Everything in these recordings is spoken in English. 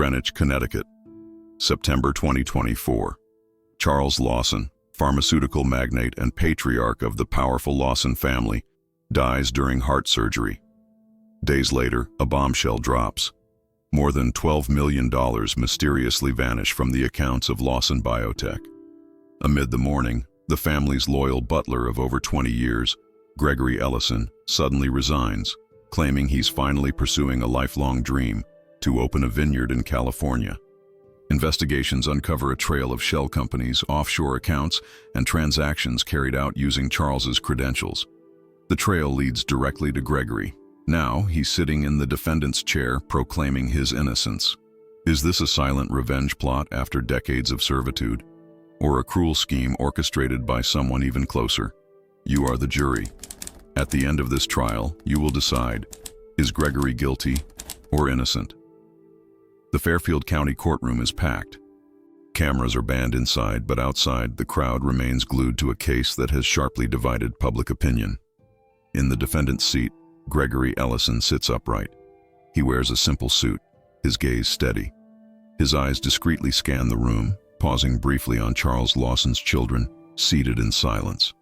Greenwich, Connecticut, September 2024. Charles Lawson, pharmaceutical magnate and patriarch of the powerful Lawson family, dies during heart surgery. Days later, a bombshell drops. More than $12 million mysteriously vanish from the accounts of Lawson Biotech. Amid the mourning, the family's loyal butler of over 20 years, Gregory Ellison, suddenly resigns, claiming he's finally pursuing a lifelong dream to open a vineyard in California. Investigations uncover a trail of shell companies, offshore accounts, and transactions carried out using Charles's credentials. The trail leads directly to Gregory. Now, he's sitting in the defendant's chair, proclaiming his innocence. Is this a silent revenge plot after decades of servitude? Or a cruel scheme orchestrated by someone even closer? You are the jury. At the end of this trial, you will decide, is Gregory guilty or innocent? The Fairfield County courtroom is packed. Cameras are banned inside, but outside, the crowd remains glued to a case that has sharply divided public opinion. In the defendant's seat, Gregory Ellison sits upright. He wears a simple suit, his gaze steady. His eyes discreetly scan the room, pausing briefly on Charles Lawson's children, seated in silence.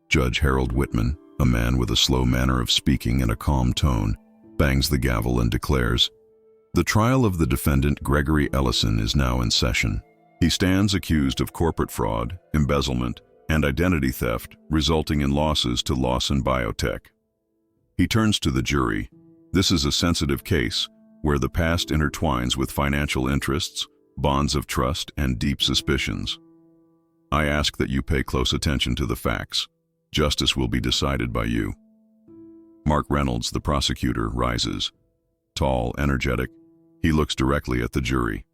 Judge Harold Whitman, a man with a slow manner of speaking and a calm tone, bangs the gavel and declares, "The trial of the defendant Gregory Ellison is now in session. He stands accused of corporate fraud, embezzlement, and identity theft, resulting in losses to Lawson Biotech." He turns to the jury. This is a sensitive case where the past intertwines with financial interests, bonds of trust, and deep suspicions. I ask that you pay close attention to the facts. Justice will be decided by you. Mark Reynolds, the prosecutor, rises. Tall, energetic, he looks directly at the jury.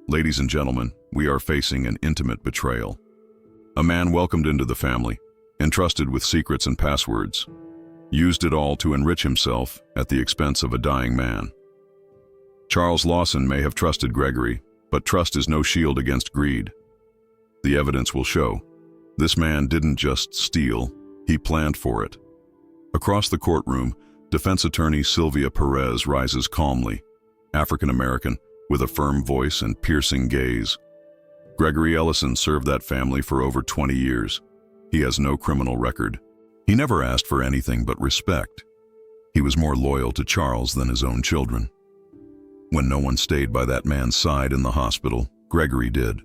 Ladies and gentlemen, we are facing an intimate betrayal. A man welcomed into the family, entrusted with secrets and passwords, used it all to enrich himself at the expense of a dying man. Charles Lawson may have trusted Gregory, but trust is no shield against greed. The evidence will show. This man didn't just steal, he planned for it. Across the courtroom, defense attorney Sylvia Perez rises calmly, African-American, with a firm voice and piercing gaze. Gregory Ellison served that family for over 20 years. He has no criminal record. He never asked for anything but respect. He was more loyal to Charles than his own children. When no one stayed by that man's side in the hospital, Gregory did.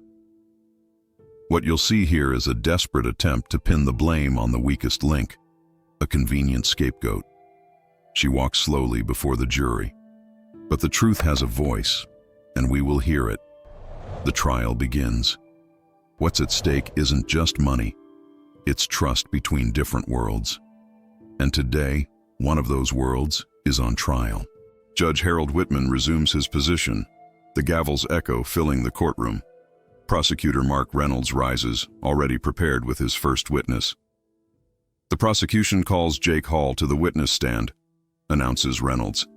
What you'll see here is a desperate attempt to pin the blame on the weakest link, a convenient scapegoat. She walks slowly before the jury. But the truth has a voice, and we will hear it. The trial begins. What's at stake isn't just money. It's trust between different worlds. And today, one of those worlds is on trial. Judge Harold Whitman resumes his position, the gavel's echo filling the courtroom. Prosecutor Mark Reynolds rises, already prepared with his first witness. The prosecution calls Jake Hall to the witness stand, announces Reynolds.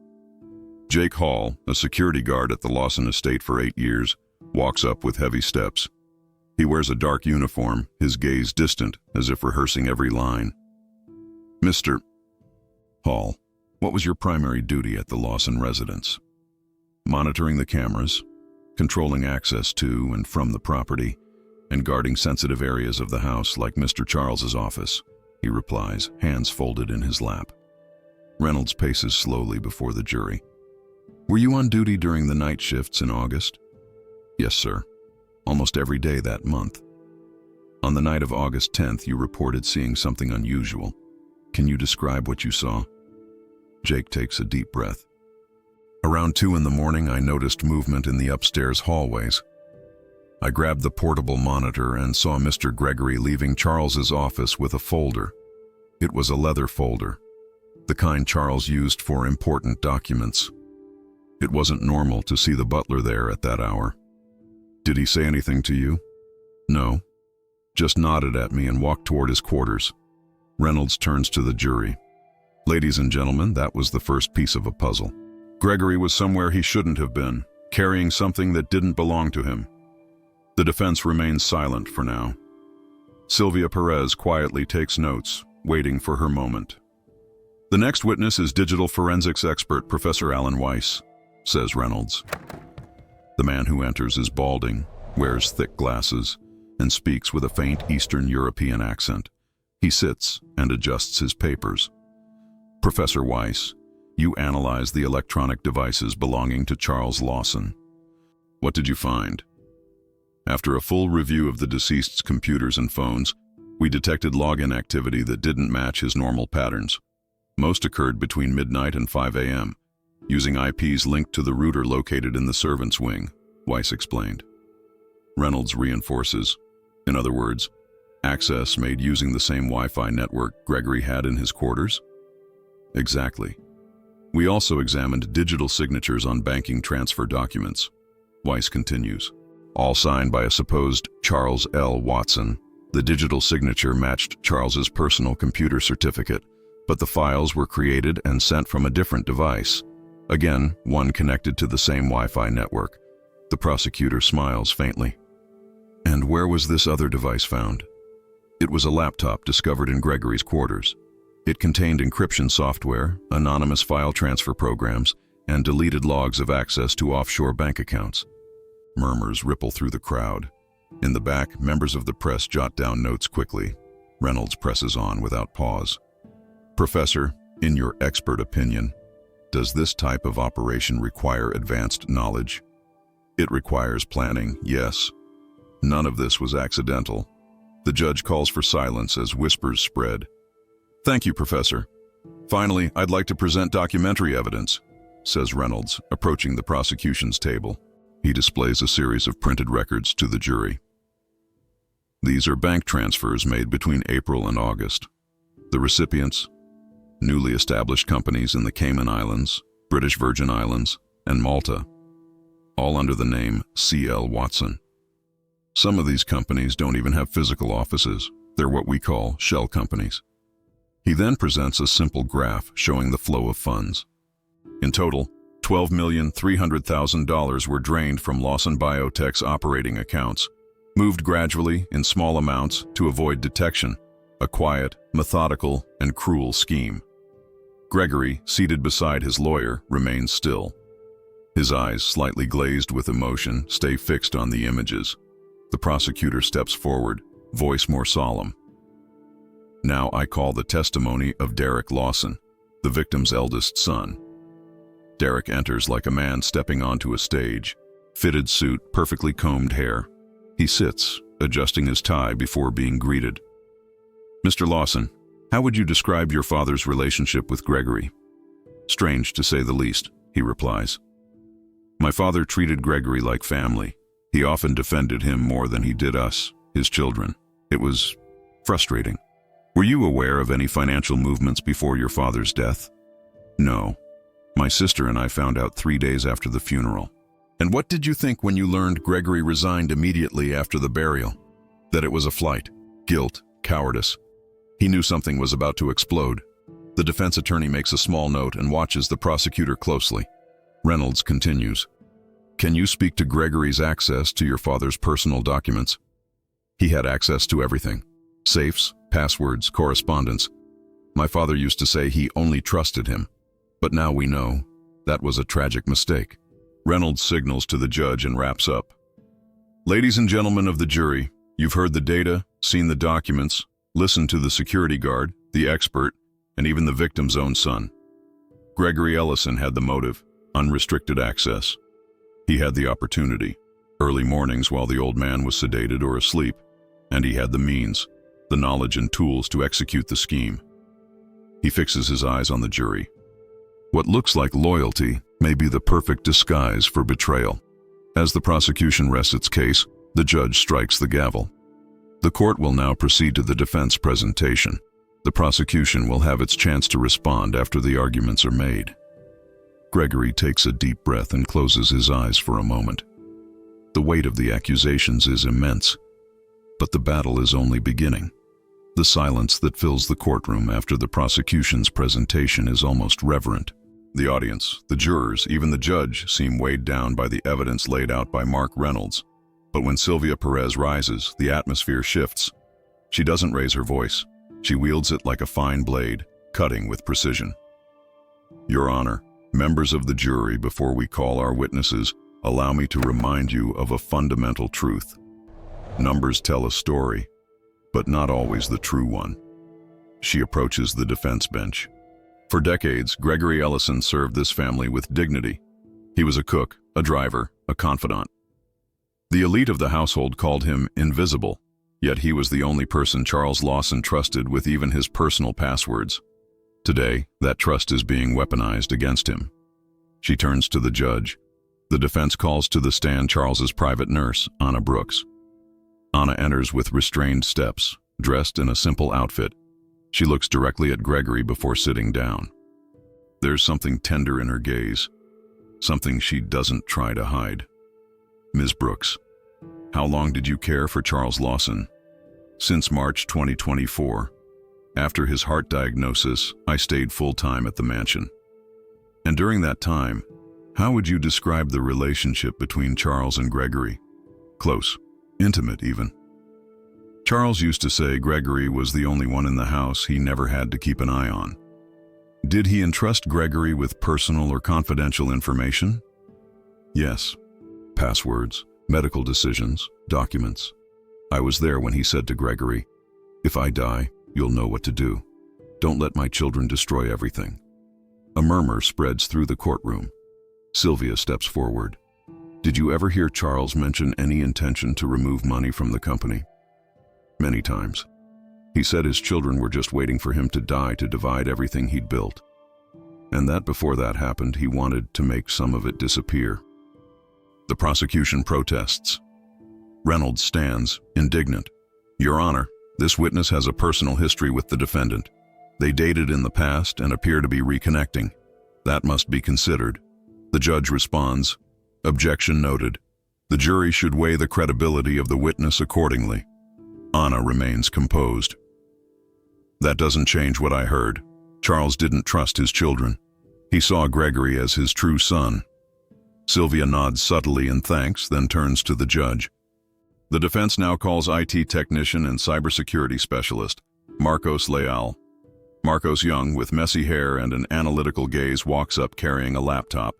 Jake Hall, a security guard at the Lawson estate for 8 years, walks up with heavy steps. He wears a dark uniform, his gaze distant, as if rehearsing every line. Mr. Hall, what was your primary duty at the Lawson residence? Monitoring the cameras, controlling access to and from the property, and guarding sensitive areas of the house like Mr. Charles's office, he replies, hands folded in his lap. Reynolds paces slowly before the jury. Were you on duty during the night shifts in August? Yes, sir. Almost every day that month. On the night of August 10th, you reported seeing something unusual. Can you describe what you saw? Jake takes a deep breath. Around 2 in the morning, I noticed movement in the upstairs hallways. I grabbed the portable monitor and saw Mr. Gregory leaving Charles's office with a folder. It was a leather folder, the kind Charles used for important documents. It wasn't normal to see the butler there at that hour. Did he say anything to you? No. Just nodded at me and walked toward his quarters. Reynolds turns to the jury. Ladies and gentlemen, that was the first piece of a puzzle. Gregory was somewhere he shouldn't have been, carrying something that didn't belong to him. The defense remains silent for now. Sylvia Perez quietly takes notes, waiting for her moment. The next witness is digital forensics expert Professor Alan Weiss, says Reynolds. The man who enters is balding, wears thick glasses, and speaks with a faint Eastern European accent. He sits and adjusts his papers. Professor Weiss, you analyzed the electronic devices belonging to Charles Lawson. What did you find? After a full review of the deceased's computers and phones, we detected login activity that didn't match his normal patterns. Most occurred between midnight and 5 a.m., using IPs linked to the router located in the servants' wing, Weiss explained. Reynolds reinforces. In other words, access made using the same Wi-Fi network Gregory had in his quarters? Exactly. We also examined digital signatures on banking transfer documents. Weiss continues. All signed by a supposed Charles L. Watson. The digital signature matched Charles's personal computer certificate, but the files were created and sent from a different device. Again, one connected to the same Wi-Fi network. The prosecutor smiles faintly. And where was this other device found? It was a laptop discovered in Gregory's quarters. It contained encryption software, anonymous file transfer programs, and deleted logs of access to offshore bank accounts. Murmurs ripple through the crowd. In the back, members of the press jot down notes quickly. Reynolds presses on without pause. Professor, in your expert opinion, does this type of operation require advanced knowledge? It requires planning, yes. None of this was accidental. The judge calls for silence as whispers spread. Thank you, Professor. Finally, I'd like to present documentary evidence, says Reynolds, approaching the prosecution's table. He displays a series of printed records to the jury. These are bank transfers made between April and August. The recipients, newly established companies in the Cayman Islands, British Virgin Islands, and Malta, all under the name C.L. Watson. Some of these companies don't even have physical offices. They're what we call shell companies. He then presents a simple graph showing the flow of funds. In total, $12,300,000 were drained from Lawson Biotech's operating accounts, moved gradually in small amounts to avoid detection, a quiet, methodical, and cruel scheme. Gregory, seated beside his lawyer, remains still. His eyes, slightly glazed with emotion, stay fixed on the images. The prosecutor steps forward, voice more solemn. Now I call the testimony of Derek Lawson, the victim's eldest son. Derek enters like a man stepping onto a stage, fitted suit, perfectly combed hair. He sits, adjusting his tie before being greeted. Mr. Lawson, how would you describe your father's relationship with Gregory? Strange, to say the least, he replies. My father treated Gregory like family. He often defended him more than he did us, his children. It was frustrating. Were you aware of any financial movements before your father's death? No. My sister and I found out 3 days after the funeral. And what did you think when you learned Gregory resigned immediately after the burial? That it was a flight, guilt, cowardice. He knew something was about to explode. The defense attorney makes a small note and watches the prosecutor closely. Reynolds continues. Can you speak to Gregory's access to your father's personal documents? He had access to everything. Safes, passwords, correspondence. My father used to say he only trusted him. But now we know that was a tragic mistake. Reynolds signals to the judge and wraps up. Ladies and gentlemen of the jury, you've heard the data, seen the documents, listened to the security guard, the expert, and even the victim's own son. Gregory Ellison had the motive, unrestricted access. He had the opportunity, early mornings while the old man was sedated or asleep, and he had the means, the knowledge and tools to execute the scheme. He fixes his eyes on the jury. What looks like loyalty may be the perfect disguise for betrayal. As the prosecution rests its case, the judge strikes the gavel. The court will now proceed to the defense presentation. The prosecution will have its chance to respond after the arguments are made. Gregory takes a deep breath and closes his eyes for a moment. The weight of the accusations is immense, but the battle is only beginning. The silence that fills the courtroom after the prosecution's presentation is almost reverent. The audience, the jurors, even the judge seem weighed down by the evidence laid out by Mark Reynolds. But when Sylvia Perez rises, the atmosphere shifts. She doesn't raise her voice. She wields it like a fine blade, cutting with precision. Your Honor, members of the jury, before we call our witnesses, allow me to remind you of a fundamental truth. Numbers tell a story, but not always the true one. She approaches the defense bench. For decades, Gregory Ellison served this family with dignity. He was a cook, a driver, a confidant. The elite of the household called him invisible, yet he was the only person Charles Lawson trusted with even his personal passwords. Today, that trust is being weaponized against him. She turns to the judge. The defense calls to the stand Charles's private nurse, Anna Brooks. Anna enters with restrained steps, dressed in a simple outfit. She looks directly at Gregory before sitting down. There's something tender in her gaze, something she doesn't try to hide. Ms. Brooks, how long did you care for Charles Lawson? Since March 2024. After his heart diagnosis, I stayed full-time at the mansion. And during that time, how would you describe the relationship between Charles and Gregory? Close, intimate even. Charles used to say Gregory was the only one in the house he never had to keep an eye on. Did he entrust Gregory with personal or confidential information? Yes. Passwords, medical decisions, documents. I was there when he said to Gregory, "If I die, you'll know what to do. Don't let my children destroy everything." A murmur spreads through the courtroom. Sylvia steps forward. Did you ever hear Charles mention any intention to remove money from the company? Many times. He said his children were just waiting for him to die to divide everything he'd built. And that before that happened, he wanted to make some of it disappear. The prosecution protests. Reynolds stands, indignant. Your Honor, this witness has a personal history with the defendant. They dated in the past and appear to be reconnecting. That must be considered. The judge responds, objection noted. The jury should weigh the credibility of the witness accordingly. Anna remains composed. That doesn't change what I heard. Charles didn't trust his children. He saw Gregory as his true son. Sylvia nods subtly in thanks, then turns to the judge. The defense now calls IT technician and cybersecurity specialist, Marcos Leal. Marcos Young, with messy hair and an analytical gaze, walks up carrying a laptop.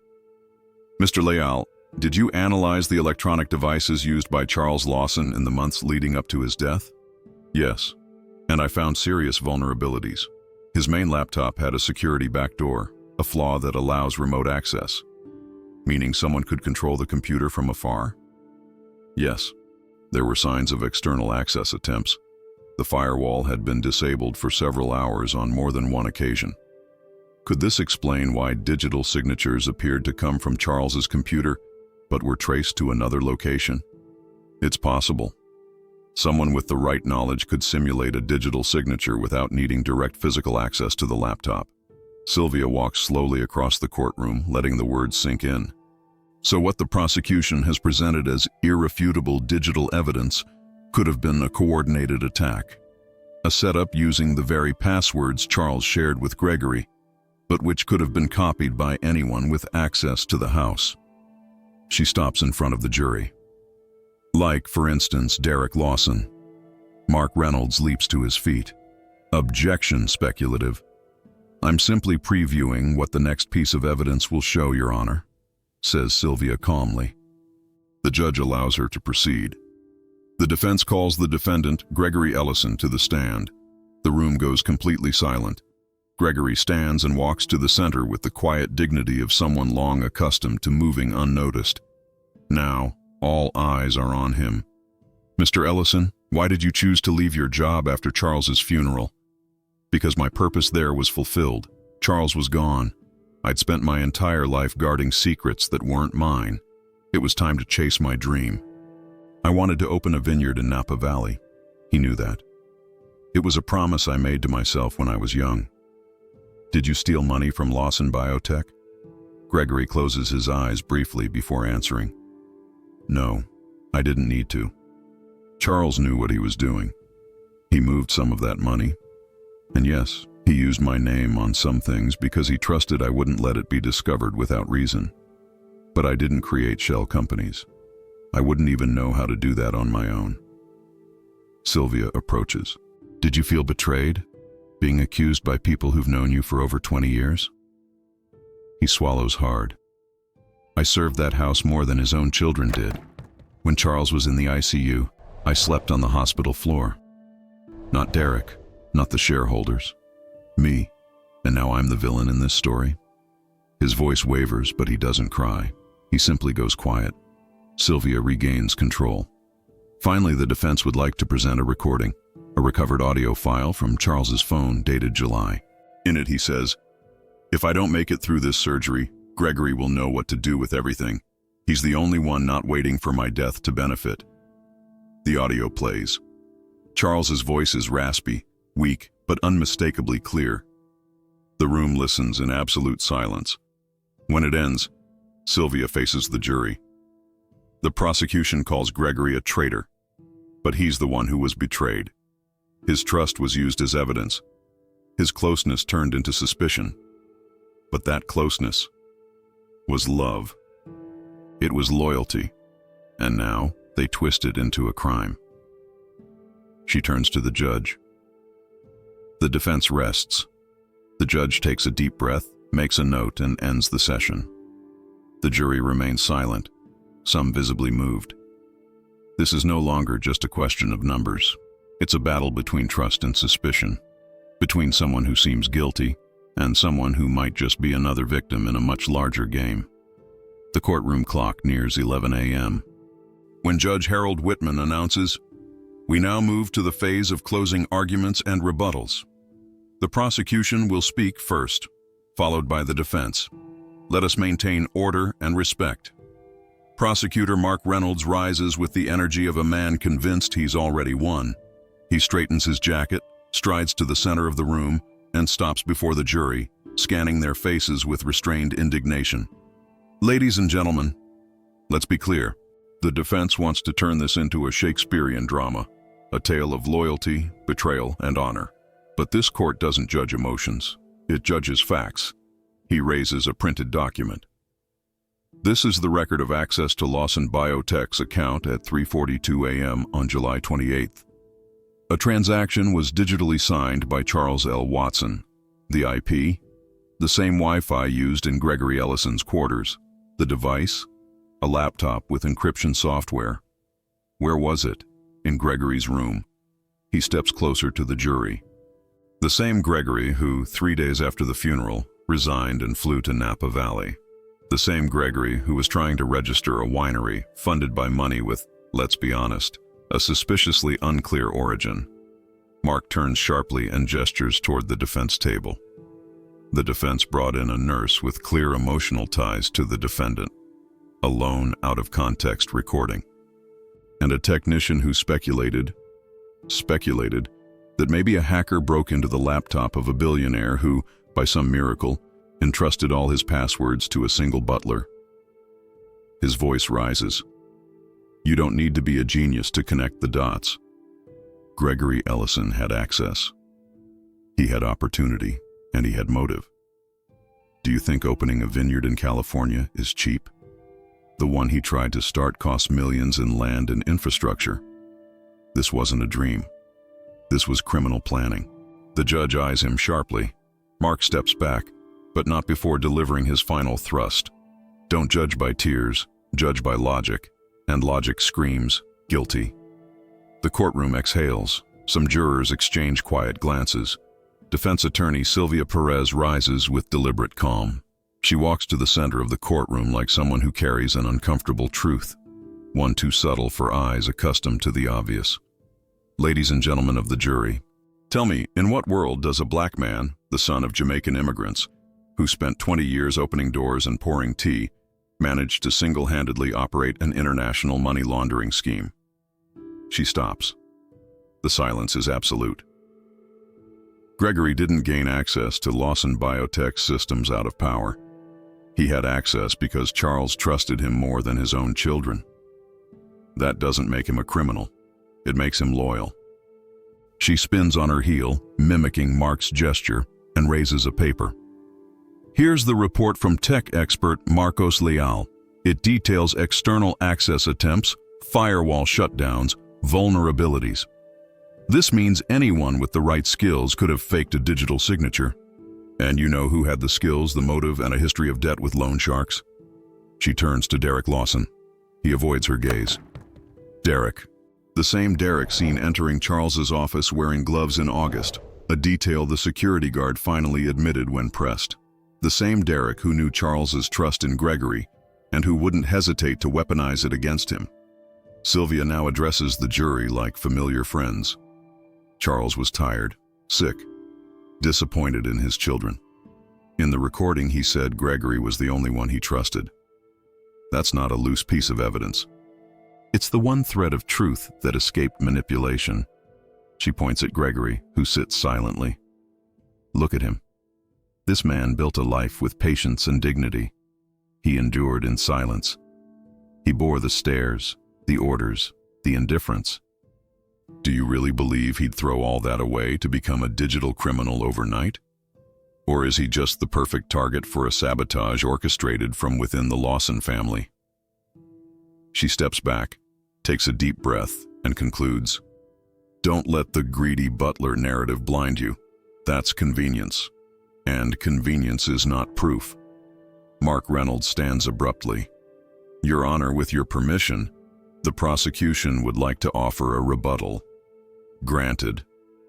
Mr. Leal, did you analyze the electronic devices used by Charles Lawson in the months leading up to his death? Yes, and I found serious vulnerabilities. His main laptop had a security backdoor, a flaw that allows remote access. Meaning someone could control the computer from afar? Yes, there were signs of external access attempts. The firewall had been disabled for several hours on more than one occasion. Could this explain why digital signatures appeared to come from Charles's computer, but were traced to another location? It's possible. Someone with the right knowledge could simulate a digital signature without needing direct physical access to the laptop. Sylvia walks slowly across the courtroom, letting the words sink in. So what the prosecution has presented as irrefutable digital evidence could have been a coordinated attack. A setup using the very passwords Charles shared with Gregory, but which could have been copied by anyone with access to the house. She stops in front of the jury. Like, for instance, Derek Lawson. Mark Reynolds leaps to his feet. Objection, speculative. I'm simply previewing what the next piece of evidence will show, Your Honor, says Sylvia calmly. The judge allows her to proceed. The defense calls the defendant, Gregory Ellison, to the stand. The room goes completely silent. Gregory stands and walks to the center with the quiet dignity of someone long accustomed to moving unnoticed. Now, all eyes are on him. Mr. Ellison, why did you choose to leave your job after Charles's funeral? Because my purpose there was fulfilled. Charles was gone. I'd spent my entire life guarding secrets that weren't mine. It was time to chase my dream. I wanted to open a vineyard in Napa Valley. He knew that. It was a promise I made to myself when I was young. Did you steal money from Lawson Biotech? Gregory closes his eyes briefly before answering. No, I didn't need to. Charles knew what he was doing. He moved some of that money. And yes, he used my name on some things because he trusted I wouldn't let it be discovered without reason. But I didn't create shell companies. I wouldn't even know how to do that on my own. Sylvia approaches. Did you feel betrayed? Being accused by people who've known you for over 20 years? He swallows hard. I served that house more than his own children did. When Charles was in the ICU, I slept on the hospital floor. Not Derek, not the shareholders. Me. And now I'm the villain in this story. His voice wavers, but he doesn't cry. He simply goes quiet. Sylvia regains control. Finally, the defense would like to present a recording, a recovered audio file from Charles's phone dated July. In it, he says, "If I don't make it through this surgery, Gregory will know what to do with everything. He's the only one not waiting for my death to benefit." The audio plays. Charles's voice is raspy, weak, but unmistakably clear. The room listens in absolute silence. When it ends, Sylvia faces the jury. The prosecution calls Gregory a traitor, but he's the one who was betrayed. His trust was used as evidence. His closeness turned into suspicion. But that closeness was love. It was loyalty. And now they twist it into a crime. She turns to the judge. The defense rests. The judge takes a deep breath, makes a note, and ends the session. The jury remains silent, some visibly moved. This is no longer just a question of numbers. It's a battle between trust and suspicion, between someone who seems guilty and someone who might just be another victim in a much larger game. The courtroom clock nears 11 a.m. when Judge Harold Whitman announces, "We now move to the phase of closing arguments and rebuttals. The prosecution will speak first, followed by the defense. Let us maintain order and respect." Prosecutor Mark Reynolds rises with the energy of a man convinced he's already won. He straightens his jacket, strides to the center of the room, and stops before the jury, scanning their faces with restrained indignation. "Ladies and gentlemen, let's be clear. The defense wants to turn this into a Shakespearean drama, a tale of loyalty, betrayal, and honor. But this court doesn't judge emotions. It judges facts." He raises a printed document. This is the record of access to Lawson Biotech's account at 3:42 a.m. on July 28th. A transaction was digitally signed by Charles L. Watson. The IP? The same Wi-Fi used in Gregory Ellison's quarters. The device? A laptop with encryption software. Where was it? In Gregory's room. He steps closer to the jury. The same Gregory who, 3 days after the funeral, resigned and flew to Napa Valley. The same Gregory who was trying to register a winery funded by money with, let's be honest, a suspiciously unclear origin. Mark turns sharply and gestures toward the defense table. The defense brought in a nurse with clear emotional ties to the defendant, a lone, out-of-context recording, and a technician who speculated that maybe a hacker broke into the laptop of a billionaire who, by some miracle, entrusted all his passwords to a single butler. His voice rises. You don't need to be a genius to connect the dots. Gregory Ellison had access. He had opportunity, and he had motive. Do you think opening a vineyard in California is cheap? The one he tried to start cost millions in land and infrastructure. This wasn't a dream. This was criminal planning. The judge eyes him sharply. Mark steps back, but not before delivering his final thrust. Don't judge by tears, judge by logic. And logic screams, guilty. The courtroom exhales. Some jurors exchange quiet glances. Defense attorney Sylvia Perez rises with deliberate calm. She walks to the center of the courtroom like someone who carries an uncomfortable truth, one too subtle for eyes accustomed to the obvious. Ladies and gentlemen of the jury, tell me, in what world does a black man, the son of Jamaican immigrants, who spent 20 years opening doors and pouring tea, managed to single-handedly operate an international money laundering scheme? She stops. The silence is absolute. Gregory didn't gain access to Lawson Biotech's systems out of power. He had access because Charles trusted him more than his own children. That doesn't make him a criminal. It makes him loyal. She spins on her heel, mimicking Mark's gesture, and raises a paper. Here's the report from tech expert Marcos Leal. It details external access attempts, firewall shutdowns, vulnerabilities. This means anyone with the right skills could have faked a digital signature. And you know who had the skills, the motive, and a history of debt with loan sharks? She turns to Derek Lawson. He avoids her gaze. Derek. The same Derek seen entering Charles's office wearing gloves in August, a detail the security guard finally admitted when pressed. The same Derek who knew Charles's trust in Gregory and who wouldn't hesitate to weaponize it against him. Sylvia now addresses the jury like familiar friends. Charles was tired, sick, disappointed in his children. In the recording, he said Gregory was the only one he trusted. That's not a loose piece of evidence. It's the one thread of truth that escaped manipulation. She points at Gregory, who sits silently. Look at him. This man built a life with patience and dignity. He endured in silence. He bore the stares, the orders, the indifference. Do you really believe he'd throw all that away to become a digital criminal overnight? Or is he just the perfect target for a sabotage orchestrated from within the Lawson family? She steps back, takes a deep breath, and concludes, "Don't let the greedy Butler narrative blind you. That's convenience. And convenience is not proof." Mark Reynolds stands abruptly. "Your Honor, with your permission, the prosecution would like to offer a rebuttal." "Granted,"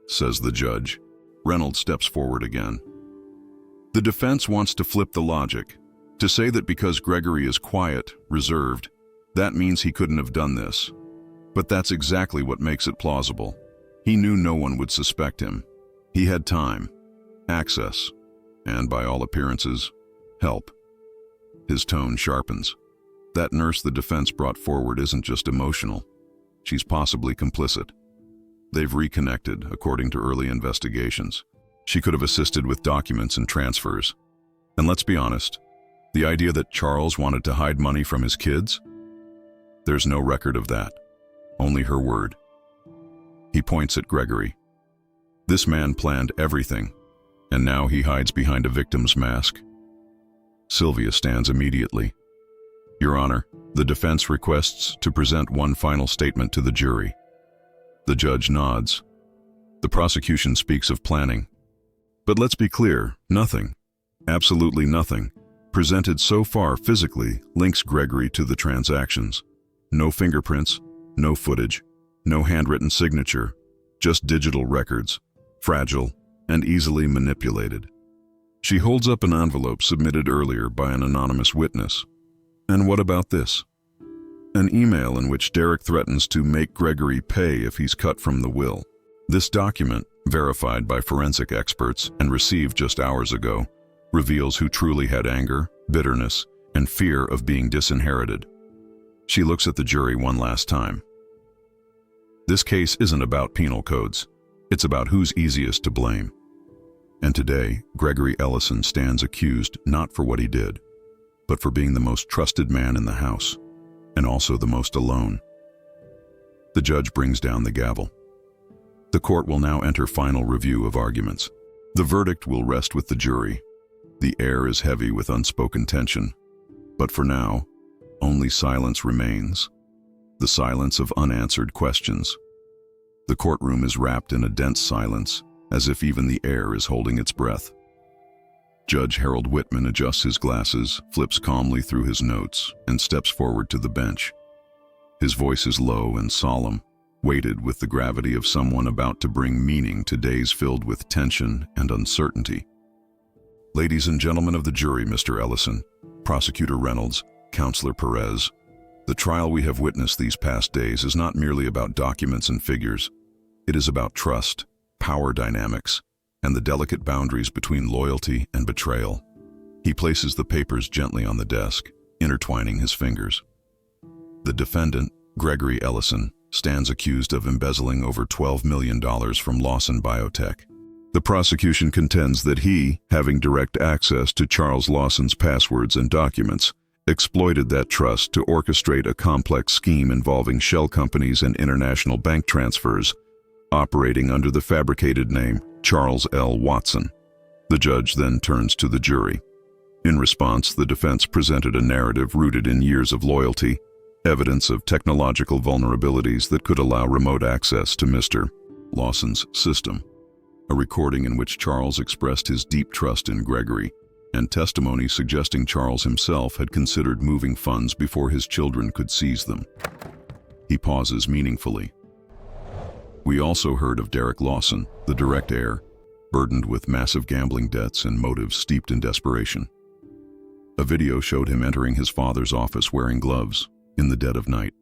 says the judge. Reynolds steps forward again. The defense wants to flip the logic, to say that because Gregory is quiet, reserved, that means he couldn't have done this. But that's exactly what makes it plausible. He knew no one would suspect him. He had time, access, and by all appearances, help. His tone sharpens. That nurse the defense brought forward isn't just emotional. She's possibly complicit. They've reconnected, according to early investigations. She could have assisted with documents and transfers. And let's be honest, the idea that Charles wanted to hide money from his kids? There's no record of that. Only her word. He points at Gregory. This man planned everything, and now he hides behind a victim's mask. Sylvia stands immediately. Your Honor, the defense requests to present one final statement to the jury. The judge nods. The prosecution speaks of planning. But let's be clear, nothing, absolutely nothing, presented so far physically links Gregory to the transactions. No fingerprints, no footage, no handwritten signature, just digital records, fragile and easily manipulated. She holds up an envelope submitted earlier by an anonymous witness. And what about this? An email in which Derek threatens to make Gregory pay if he's cut from the will. This document, verified by forensic experts and received just hours ago, reveals who truly had anger, bitterness, and fear of being disinherited. She looks at the jury one last time. This case isn't about penal codes. It's about who's easiest to blame. And today, Gregory Ellison stands accused not for what he did, but for being the most trusted man in the house, and also the most alone. The judge brings down the gavel. The court will now enter final review of arguments. The verdict will rest with the jury. The air is heavy with unspoken tension. But for now, only silence remains. The silence of unanswered questions. The courtroom is wrapped in a dense silence, as if even the air is holding its breath. Judge Harold Whitman adjusts his glasses, flips calmly through his notes, and steps forward to the bench. His voice is low and solemn, weighted with the gravity of someone about to bring meaning to days filled with tension and uncertainty. Ladies and gentlemen of the jury, Mr. Ellison, Prosecutor Reynolds, Counselor Perez, the trial we have witnessed these past days is not merely about documents and figures. It is about trust, power dynamics, and the delicate boundaries between loyalty and betrayal. He places the papers gently on the desk, intertwining his fingers. The defendant, Gregory Ellison, stands accused of embezzling over $12 million from Lawson Biotech. The prosecution contends that he, having direct access to Charles Lawson's passwords and documents, exploited that trust to orchestrate a complex scheme involving shell companies and international bank transfers, operating under the fabricated name Charles L. Watson. The judge then turns to the jury. In response, the defense presented a narrative rooted in years of loyalty, evidence of technological vulnerabilities that could allow remote access to Mr. Lawson's system, a recording in which Charles expressed his deep trust in Gregory, and testimony suggesting Charles himself had considered moving funds before his children could seize them. He pauses meaningfully. We also heard of Derek Lawson, the direct heir, burdened with massive gambling debts and motives steeped in desperation. A video showed him entering his father's office wearing gloves in the dead of night.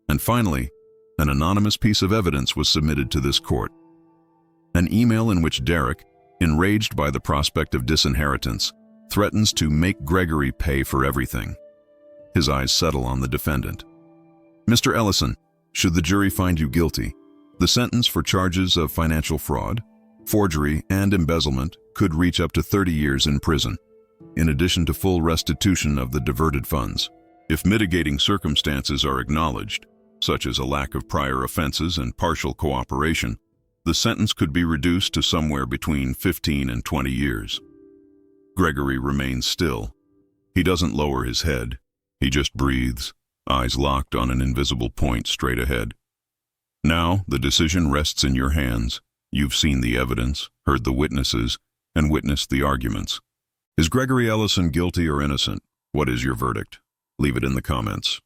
And finally, an anonymous piece of evidence was submitted to this court. An email in which Derek, enraged by the prospect of disinheritance, threatens to make Gregory pay for everything. His eyes settle on the defendant. Mr. Ellison, should the jury find you guilty, the sentence for charges of financial fraud, forgery, and embezzlement could reach up to 30 years in prison, in addition to full restitution of the diverted funds. If mitigating circumstances are acknowledged, such as a lack of prior offenses and partial cooperation, the sentence could be reduced to somewhere between 15 and 20 years. Gregory remains still. He doesn't lower his head. He just breathes, eyes locked on an invisible point straight ahead. Now, the decision rests in your hands. You've seen the evidence, heard the witnesses, and witnessed the arguments. Is Gregory Ellison guilty or innocent? What is your verdict? Leave it in the comments.